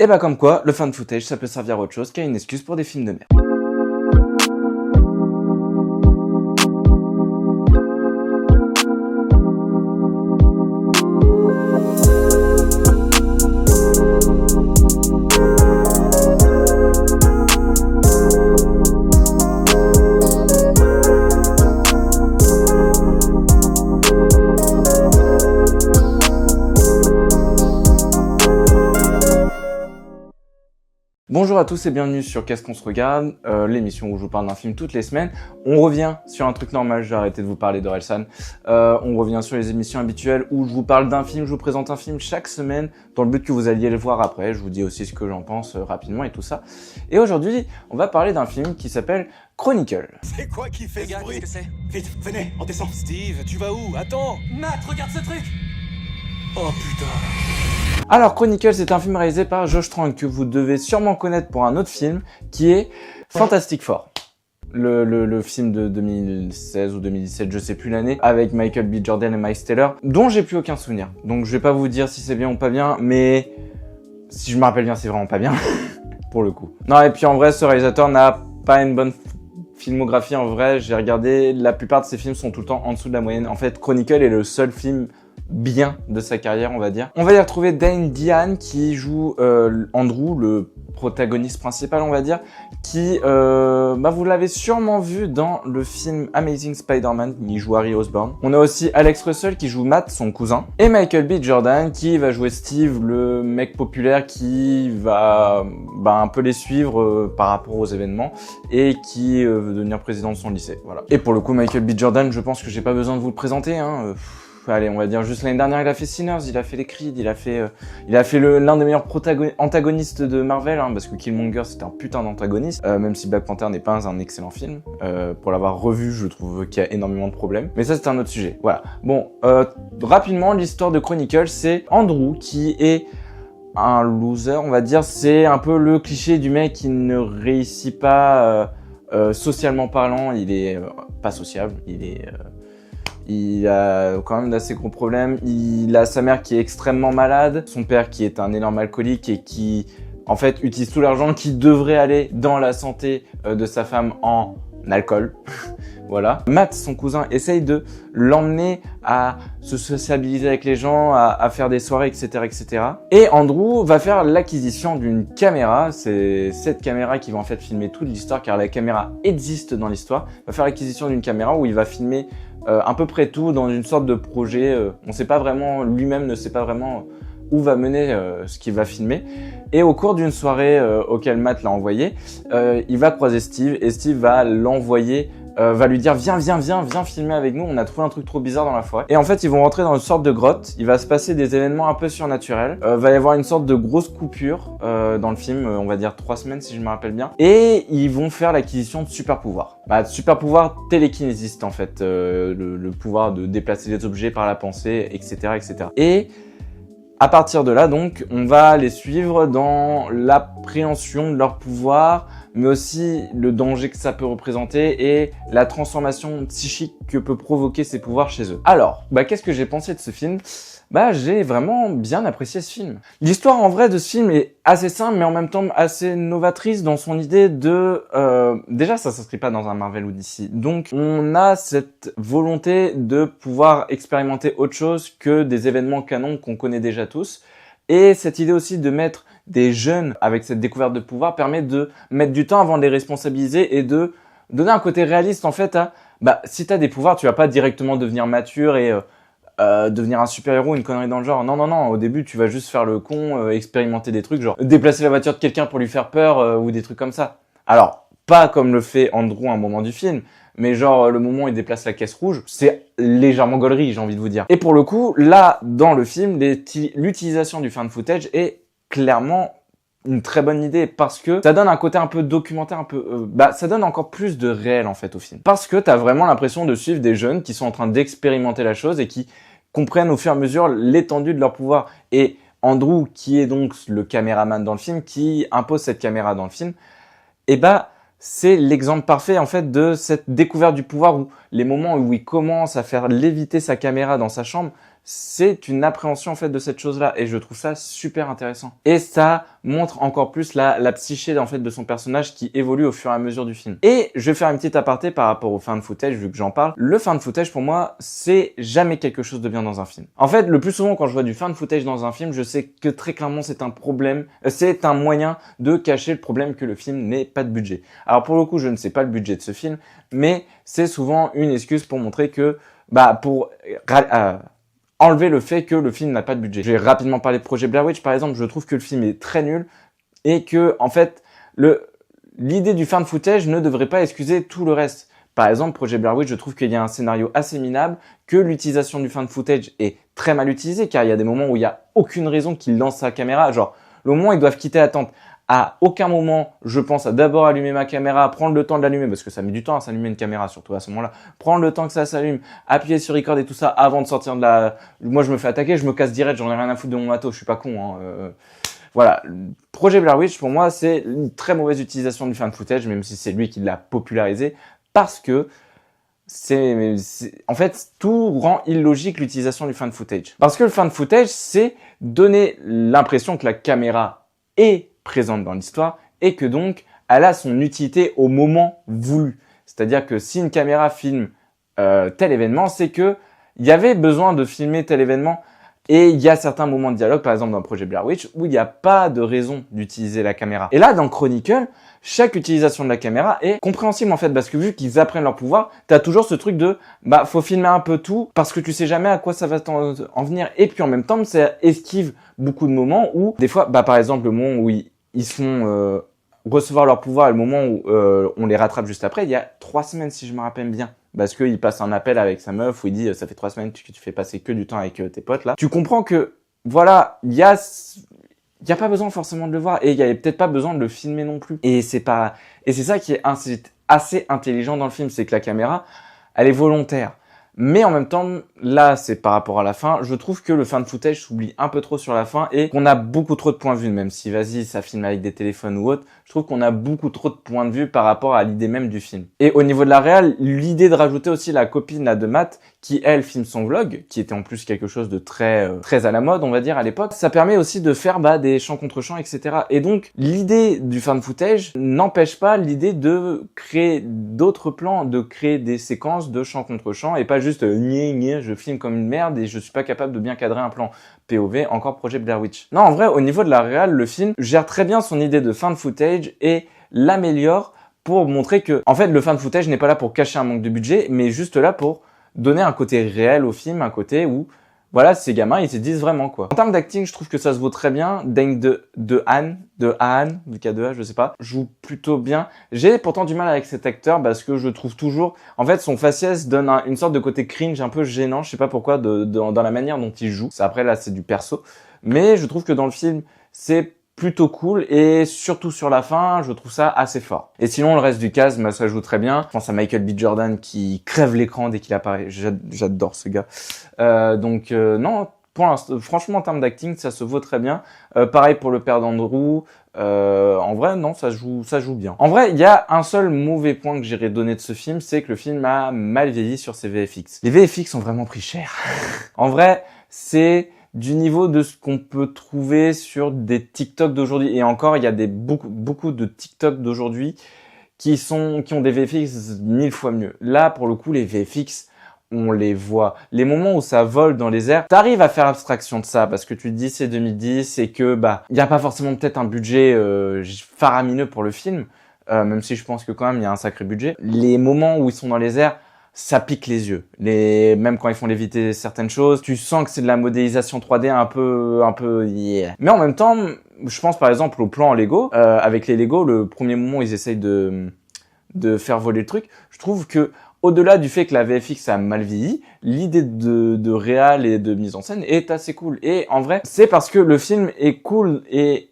Et bah comme quoi, le fan footage, ça peut servir à autre chose qu'à une excuse pour des films de merde. Bonjour à tous et bienvenue sur Qu'est-ce qu'on se regarde, l'émission où je vous parle d'un film toutes les semaines. On revient sur un truc normal, je vais arrêter de vous parler d'Orelsan. On revient sur les émissions habituelles où je vous parle d'un film, je vous présente un film chaque semaine dans le but que vous alliez le voir après. Je vous dis aussi ce que j'en pense rapidement et tout ça. Et aujourd'hui, on va parler d'un film qui s'appelle Chronicle. C'est quoi qui fait ce bruit? Qu'est-ce que c'est? Vite, venez, on descend. Steve, tu vas où? Attends! Matt, regarde ce truc! Oh putain! Alors Chronicle, c'est un film réalisé par Josh Trank que vous devez sûrement connaître pour un autre film qui est Fantastic Four. Le film de 2016 ou 2017, je sais plus l'année, avec Michael B. Jordan et Miles Teller, dont j'ai plus aucun souvenir. Donc je vais pas vous dire si c'est bien ou pas bien, mais si je me rappelle bien, c'est vraiment pas bien, pour le coup. Non, et puis en vrai, ce réalisateur n'a pas une bonne filmographie. En vrai, j'ai regardé, la plupart de ses films sont tout le temps en dessous de la moyenne. En fait, Chronicle est le seul film bien de sa carrière, on va dire. On va y retrouver Dane DeHaan qui joue Andrew, le protagoniste principal, on va dire, qui, vous l'avez sûrement vu dans le film Amazing Spider-Man, il joue Harry Osborn. On a aussi Alex Russell qui joue Matt, son cousin, et Michael B. Jordan qui va jouer Steve, le mec populaire qui va un peu les suivre par rapport aux événements et qui veut devenir président de son lycée. Voilà. Et pour le coup, Michael B. Jordan, je pense que j'ai pas besoin de vous le présenter, hein. Allez, on va dire juste l'année dernière, il a fait Sinners, il a fait les Creed, il a fait l'un des meilleurs antagonistes de Marvel, hein, parce que Killmonger c'était un putain d'antagoniste, même si Black Panther n'est pas un excellent film. Pour l'avoir revu, je trouve qu'il y a énormément de problèmes. Mais ça, c'est un autre sujet. Voilà. Bon, rapidement, l'histoire de Chronicle, c'est Andrew qui est un loser, on va dire. C'est un peu le cliché du mec qui ne réussit pas socialement parlant. Il est pas sociable, il a quand même d'assez gros problèmes. Il a sa mère qui est extrêmement malade, son père qui est un énorme alcoolique et qui, en fait, utilise tout l'argent qui devrait aller dans la santé de sa femme en alcool. Voilà. Matt, son cousin, essaye de l'emmener à se sociabiliser avec les gens, à faire des soirées, etc., etc. Et Andrew va faire l'acquisition d'une caméra. C'est cette caméra qui va en fait filmer toute l'histoire, car la caméra existe dans l'histoire. Il va faire l'acquisition d'une caméra où il va filmer à peu près tout dans une sorte de projet. On sait pas vraiment, lui-même ne sait pas vraiment où va mener ce qu'il va filmer. Et au cours d'une soirée auquel Matt l'a envoyé, il va croiser Steve et Steve va l'envoyer, va lui dire viens filmer avec nous, on a trouvé un truc trop bizarre dans la forêt. Et en fait ils vont rentrer dans une sorte de grotte, il va se passer des événements un peu surnaturels, va y avoir une sorte de grosse coupure dans le film, on va dire 3 semaines si je me rappelle bien, et ils vont faire l'acquisition de super pouvoirs. De super pouvoirs télékinésistes en fait, le pouvoir de déplacer des objets par la pensée, etc., etc. Et à partir de là, donc, on va les suivre dans l'appréhension de leur pouvoir, mais aussi le danger que ça peut représenter et la transformation psychique que peut provoquer ces pouvoirs chez eux. Alors, qu'est-ce que j'ai pensé de ce film ? J'ai vraiment bien apprécié ce film. L'histoire en vrai de ce film est assez simple, mais en même temps assez novatrice dans son idée de... Déjà, ça s'inscrit pas dans un Marvel ou DC. Donc, on a cette volonté de pouvoir expérimenter autre chose que des événements canons qu'on connaît déjà tous. Et cette idée aussi de mettre des jeunes avec cette découverte de pouvoir permet de mettre du temps avant de les responsabiliser et de donner un côté réaliste en fait à... si t'as des pouvoirs, tu vas pas directement devenir mature et... devenir un super-héros, une connerie dans le genre. Non, au début, tu vas juste faire le con, expérimenter des trucs, genre déplacer la voiture de quelqu'un pour lui faire peur ou des trucs comme ça. Alors, pas comme le fait Andrew à un moment du film, mais genre le moment où il déplace la caisse rouge, c'est légèrement gaulerie, j'ai envie de vous dire. Et pour le coup, là, dans le film, l'utilisation du fan footage est clairement une très bonne idée parce que ça donne un côté un peu documentaire, ça donne encore plus de réel en fait au film. Parce que t'as vraiment l'impression de suivre des jeunes qui sont en train d'expérimenter la chose et qui comprennent au fur et à mesure l'étendue de leur pouvoir. Et Andrew, qui est donc le caméraman dans le film, qui impose cette caméra dans le film, c'est l'exemple parfait en fait de cette découverte du pouvoir où les moments où il commence à faire léviter sa caméra dans sa chambre, c'est une appréhension en fait de cette chose-là et je trouve ça super intéressant. Et ça montre encore plus la psyché en fait de son personnage qui évolue au fur et à mesure du film. Et je vais faire une petite aparté par rapport au found footage vu que j'en parle. Le found footage pour moi, c'est jamais quelque chose de bien dans un film. En fait, le plus souvent quand je vois du found footage dans un film, je sais que très clairement c'est un problème, c'est un moyen de cacher le problème que le film n'ait pas de budget. Alors pour le coup, je ne sais pas le budget de ce film, mais c'est souvent une excuse pour montrer que pour enlever le fait que le film n'a pas de budget. Je vais rapidement parler de Projet Blair Witch par exemple, je trouve que le film est très nul et que en fait l'idée du found footage ne devrait pas excuser tout le reste. Par exemple, Projet Blair Witch, je trouve qu'il y a un scénario assez minable, que l'utilisation du found footage est très mal utilisée car il y a des moments où il y a aucune raison qu'il lance sa caméra, genre le moment où ils doivent quitter la tente. À aucun moment, je pense à d'abord allumer ma caméra, prendre le temps de l'allumer, parce que ça met du temps à s'allumer une caméra, surtout à ce moment-là. Prendre le temps que ça s'allume, appuyer sur record et tout ça avant de sortir de la... Moi, je me fais attaquer, je me casse direct, j'en ai rien à foutre de mon matos, je suis pas con. Hein. Voilà. Projet Blair Witch, pour moi, c'est une très mauvaise utilisation du found footage, même si c'est lui qui l'a popularisé, parce que en fait, tout rend illogique l'utilisation du found footage. Parce que le found footage, c'est donner l'impression que la caméra est présente dans l'histoire et que donc elle a son utilité au moment voulu. C'est-à-dire que si une caméra filme tel événement, c'est que il y avait besoin de filmer tel événement et il y a certains moments de dialogue, par exemple dans le Projet Blair Witch, où il n'y a pas de raison d'utiliser la caméra. Et là, dans Chronicle, chaque utilisation de la caméra est compréhensible en fait, parce que vu qu'ils apprennent leur pouvoir, t'as toujours ce truc de faut filmer un peu tout parce que tu sais jamais à quoi ça va en venir. Et puis en même temps, ça esquive beaucoup de moments où des fois, par exemple le moment où ils se font recevoir leur pouvoir et le moment où on les rattrape juste après, il y a 3 semaines si je me rappelle bien. Parce qu'il passe un appel avec sa meuf où il dit ça fait 3 semaines que tu fais passer que du temps avec tes potes là. Tu comprends que voilà, il y a pas besoin forcément de le voir et il y avait peut-être pas besoin de le filmer non plus. Et c'est ça qui est assez intelligent dans le film, c'est que la caméra, elle est volontaire. Mais en même temps, là, c'est par rapport à la fin, je trouve que le found footage s'oublie un peu trop sur la fin et qu'on a beaucoup trop de points de vue, même si, vas-y, ça filme avec des téléphones ou autre, je trouve qu'on a beaucoup trop de points de vue par rapport à l'idée même du film. Et au niveau de la réal, l'idée de rajouter aussi la copine là de Matt, qui elle filme son vlog, qui était en plus quelque chose de très à la mode, on va dire, à l'époque, ça permet aussi de faire des chants contre chants, etc. Et donc, l'idée du found footage n'empêche pas l'idée de créer d'autres plans, de créer des séquences de chants contre chants et pas juste je filme comme une merde et je suis pas capable de bien cadrer un plan. POV, encore Projet Blair Witch. Non, en vrai, au niveau de la réal, le film gère très bien son idée de found footage et l'améliore pour montrer que, en fait, le found footage n'est pas là pour cacher un manque de budget, mais juste là pour donner un côté réel au film, un côté où, voilà, ces gamins, ils se disent vraiment, quoi. En termes d'acting, je trouve que ça se vaut très bien. Deng de Han, du K2A, je sais pas, joue plutôt bien. J'ai pourtant du mal avec cet acteur parce que je trouve toujours, en fait, son faciès donne une sorte de côté cringe un peu gênant, je sais pas pourquoi, dans la manière dont il joue. Après, là, c'est du perso. Mais je trouve que dans le film, c'est plutôt cool et surtout sur la fin, je trouve ça assez fort. Et sinon, le reste du cast, ça joue très bien. Je pense à Michael B. Jordan qui crève l'écran dès qu'il apparaît. J'adore ce gars. Non, pour l'instant, franchement, en termes d'acting, ça se vaut très bien. Pareil pour le père d'Andrew. En vrai, non, ça joue bien. En vrai, il y a un seul mauvais point que j'irais donner de ce film, c'est que le film a mal vieilli sur ses VFX. Les VFX ont vraiment pris cher. En vrai, c'est du niveau de ce qu'on peut trouver sur des TikTok d'aujourd'hui. Et encore, il y a beaucoup de TikTok d'aujourd'hui qui ont des VFX 1000 fois mieux. Là, pour le coup, les VFX, on les voit. Les moments où ça vole dans les airs, t'arrives à faire abstraction de ça parce que tu te dis c'est 2010 et que il y a pas forcément peut-être un budget faramineux pour le film, même si je pense que quand même il y a un sacré budget. Les moments où ils sont dans les airs, ça pique les yeux. Même quand ils font léviter certaines choses, tu sens que c'est de la modélisation 3D un peu yeah. Mais en même temps, je pense par exemple au plan en Lego. Avec les Lego, le premier moment où ils essayent de faire voler le truc, je trouve que au-delà du fait que la VFX a mal vieilli, l'idée de réal et de mise en scène est assez cool. Et en vrai, c'est parce que le film est cool et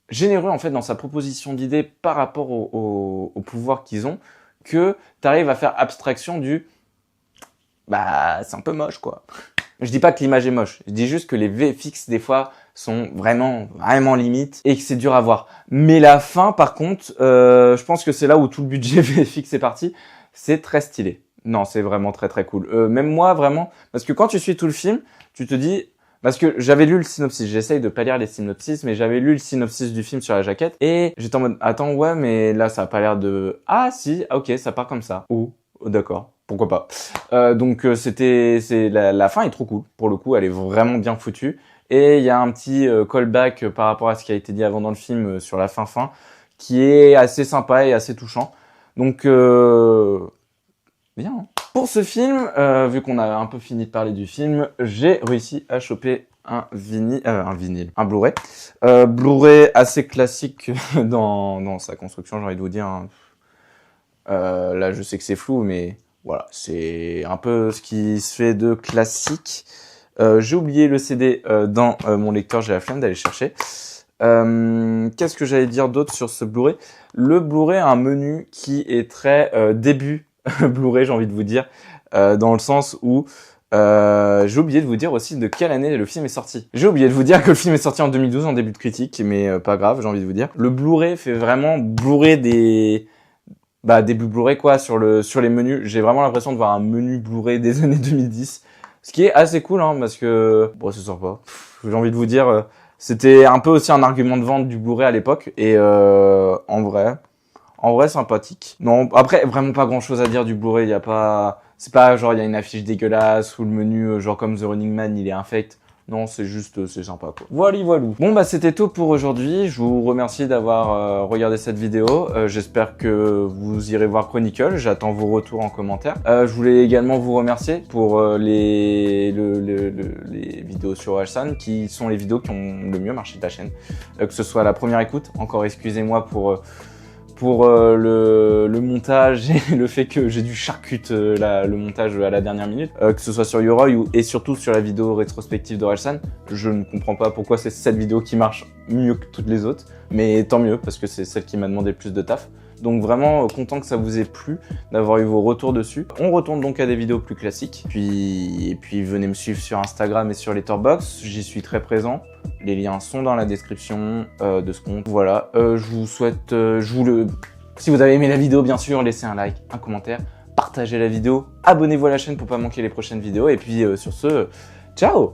généreux en fait dans sa proposition d'idées par rapport au pouvoir qu'ils ont, que t'arrives à faire abstraction du c'est un peu moche quoi. Je dis pas que l'image est moche, je dis juste que les VFX des fois sont vraiment limite et que c'est dur à voir. Mais la fin par contre, je pense que c'est là où tout le budget VFX est parti, c'est très stylé. Non, c'est vraiment très très cool. Même moi, vraiment, parce que quand tu suis tout le film, tu te dis... Parce que j'avais lu le synopsis, j'essaye de pas lire les synopsis, mais j'avais lu le synopsis du film sur la jaquette, et j'étais en mode, attends, ouais, mais là, ça a pas l'air de... Ah, si, ok, ça part comme ça. Oh, d'accord, pourquoi pas. Donc, la fin est trop cool, pour le coup, elle est vraiment bien foutue, et il y a un petit callback par rapport à ce qui a été dit avant dans le film sur la fin, qui est assez sympa et assez touchant. Donc, bien, hein. Pour ce film, vu qu'on a un peu fini de parler du film, j'ai réussi à choper un Blu-ray. Blu-ray assez classique dans sa construction, j'ai envie de vous dire. Hein. Là, je sais que c'est flou, mais voilà, c'est un peu ce qui se fait de classique. J'ai oublié le CD dans mon lecteur, j'ai la flemme d'aller chercher. Qu'est-ce que j'allais dire d'autre sur ce Blu-ray? Le Blu-ray a un menu qui est très début Blu-ray, j'ai envie de vous dire, dans le sens où j'ai oublié de vous dire aussi de quelle année le film est sorti. J'ai oublié de vous dire que le film est sorti en 2012 en début de critique, mais pas grave, j'ai envie de vous dire. Le Blu-ray fait vraiment Blu-ray début Blu-ray quoi, sur les menus. J'ai vraiment l'impression de voir un menu Blu-ray des années 2010, ce qui est assez cool, hein, parce que bon, c'est sympa. J'ai envie de vous dire, c'était un peu aussi un argument de vente du Blu-ray à l'époque, et en vrai, sympathique. Non, après, vraiment pas grand chose à dire du Blu-ray. Y a pas, c'est pas genre, il y a une affiche dégueulasse ou le menu, genre comme The Running Man, il est infect. Non, c'est juste, c'est sympa, quoi. Voilà, voilà. Bon, bah, c'était tout pour aujourd'hui. Je vous remercie d'avoir regardé cette vidéo. J'espère que vous irez voir Chronicle. J'attends vos retours en commentaire. Je voulais également vous remercier pour les vidéos sur Orelsan, qui sont les vidéos qui ont le mieux marché de la chaîne. Que ce soit la première écoute. Encore excusez-moi pour le montage et le fait que j'ai dû charcute le montage à la dernière minute, que ce soit sur Yoroi et surtout sur la vidéo rétrospective d'Orelsan. Je ne comprends pas pourquoi c'est cette vidéo qui marche mieux que toutes les autres, mais tant mieux parce que c'est celle qui m'a demandé le plus de taf. Donc vraiment content que ça vous ait plu, d'avoir eu vos retours dessus. On retourne donc à des vidéos plus classiques. Et puis venez me suivre sur Instagram et sur Letterboxd, j'y suis très présent. Les liens sont dans la description de ce compte. Voilà, je vous souhaite, si vous avez aimé la vidéo bien sûr, laissez un like, un commentaire, partagez la vidéo, abonnez-vous à la chaîne pour pas manquer les prochaines vidéos. Et puis sur ce, ciao!